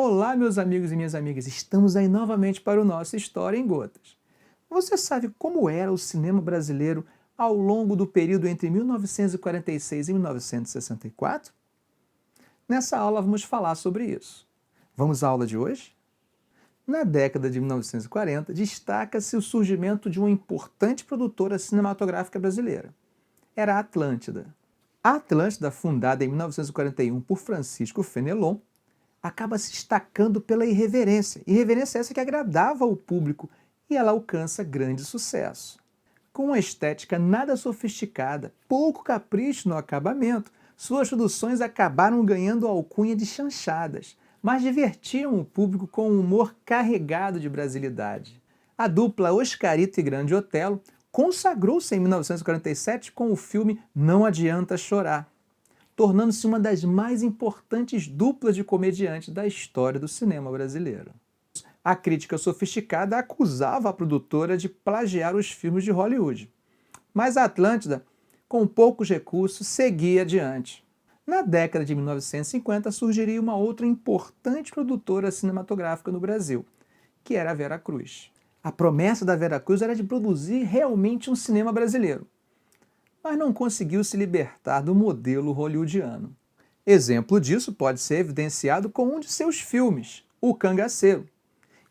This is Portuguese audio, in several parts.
Olá, meus amigos e minhas amigas, estamos aí novamente para o nosso História em Gotas. Você sabe como era o cinema brasileiro ao longo do período entre 1946 e 1964? Nessa aula vamos falar sobre isso. Vamos à aula de hoje? Na década de 1940, destaca-se o surgimento de uma importante produtora cinematográfica brasileira. Era a Atlântida. A Atlântida, fundada em 1941 por Francisco Fenelon, acaba se destacando pela irreverência. Irreverência essa que agradava ao público e ela alcança grande sucesso. Com uma estética nada sofisticada, pouco capricho no acabamento, suas produções acabaram ganhando a alcunha de chanchadas, mas divertiam o público com um humor carregado de brasilidade. A dupla Oscarito e Grande Otelo consagrou-se em 1947 com o filme Não Adianta Chorar, tornando-se uma das mais importantes duplas de comediantes da história do cinema brasileiro. A crítica sofisticada acusava a produtora de plagiar os filmes de Hollywood, mas a Atlântida, com poucos recursos, seguia adiante. Na década de 1950 surgiria uma outra importante produtora cinematográfica no Brasil, que era a Veracruz. A promessa da Veracruz era de produzir realmente um cinema brasileiro, mas não conseguiu se libertar do modelo hollywoodiano. Exemplo disso pode ser evidenciado com um de seus filmes, O Cangaceiro,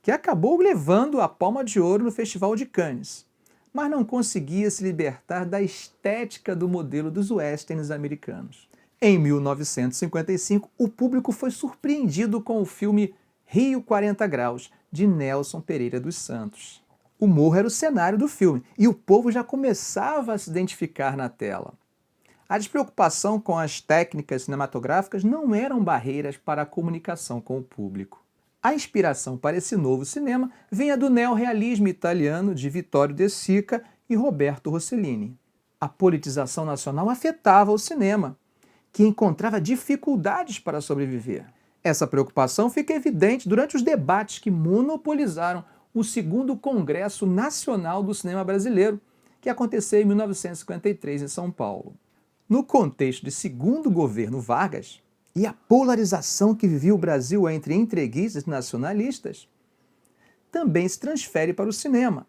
que acabou levando a Palma de Ouro no Festival de Cannes, mas não conseguia se libertar da estética do modelo dos westerns americanos. Em 1955, o público foi surpreendido com o filme Rio 40 Graus, de Nelson Pereira dos Santos. O morro era o cenário do filme e o povo já começava a se identificar na tela. A despreocupação com as técnicas cinematográficas não eram barreiras para a comunicação com o público. A inspiração para esse novo cinema vinha do neorrealismo italiano de Vittorio De Sica e Roberto Rossellini. A politização nacional afetava o cinema, que encontrava dificuldades para sobreviver. Essa preocupação fica evidente durante os debates que monopolizaram o segundo Congresso Nacional do Cinema Brasileiro, que aconteceu em 1953 em São Paulo. No contexto de segundo governo Vargas e a polarização que vivia o Brasil entre entreguistas e nacionalistas, também se transfere para o cinema.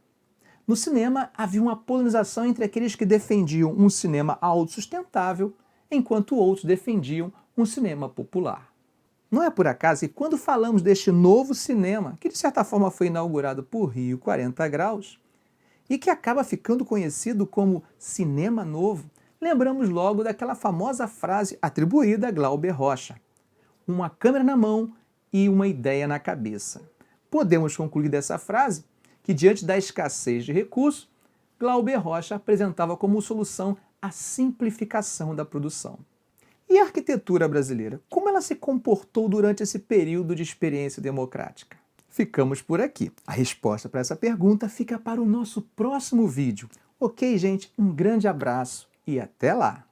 No cinema havia uma polarização entre aqueles que defendiam um cinema autossustentável, enquanto outros defendiam um cinema popular. Não é por acaso que quando falamos deste novo cinema, que de certa forma foi inaugurado por Rio 40 Graus, e que acaba ficando conhecido como Cinema Novo, lembramos logo daquela famosa frase atribuída a Glauber Rocha: uma câmera na mão e uma ideia na cabeça. Podemos concluir dessa frase que, diante da escassez de recursos, Glauber Rocha apresentava como solução a simplificação da produção. E a arquitetura brasileira, como ela se comportou durante esse período de experiência democrática? Ficamos por aqui. A resposta para essa pergunta fica para o nosso próximo vídeo. Ok, gente? Um grande abraço e até lá!